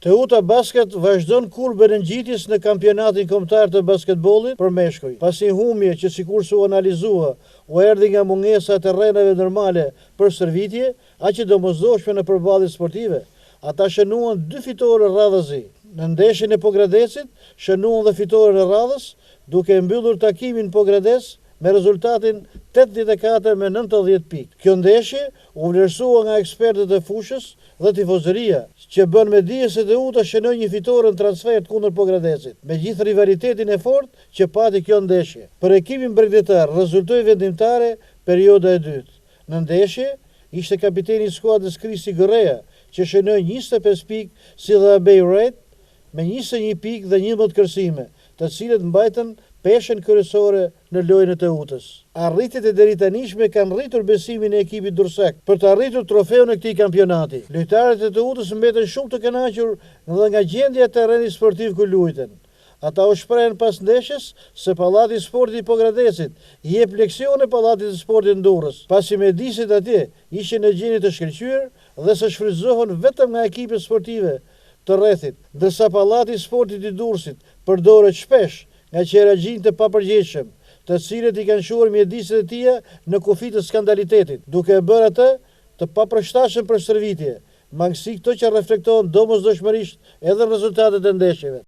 Teuta Basket vazhdon kurbën e ngjitjes në kampionatin kombëtar të basketbollit për meshkuj. Pasi humje që sikur su analizua u erdhi nga mungesa e terrenave normale për stërvitje, aq e domosdoshme në përballje sportive, ata shënuan 2 fitore radhazi. Në ndeshjen e Pogradecit shënuan dhe fitoren e radhës, duke mbyllur takimin Pogrades me rezultatin 84 me 90 pikë. Kjo ndeshje u vlerësua nga ekspertët e fushës dhe tifozëria, që bën me dije se Teuta shënoi një fitore në transfert kundër Pogradecit, me gjithë rivalitetin e fortë që pati kjo ndeshje. Për ekipin bregdetar rezultoi vendimtare perioda e dytë. Në ndeshje ishte kapiteni i skuadrës Kristi Gërrea, që shënoi 25 pikë si dhe Abej Rejt me 21 pikë dhe 11 kërcime, të cilët mbajtën peshën kryesore në lojën e Teutës. Arritjet e deritanishme kanë rritur besimin e ekipit durrësak për të arritur trofeun e këtij kampionati. Lojtarët e Teutës mbeten shumë të kënaqur dhe nga gjendja e terrenit sportiv ku luajten. Ata u shprehen pas ndeshjes se Pallati i Sportit i Pogradecit i jep leksione Pallatit të Sportit në Durrës, pasi mjediset atje ishin në gjendje të shkëlqyer dhe se shfrytëzohen vetëm nga ekipet sportive të rrethit, ndërsa Pallati i Sportit i Durrësit përdoret shpesh nga qeraxhinjtë të papërgjegjshëm, të cilët i kanë shuar mjediset e tija në kufi të skandalitetit, duke e bërë atë të papërshtatshëm për stërvitje, mangësi këto që reflektohen domosdoshmërisht edhe në rezultatet e ndeshjeve.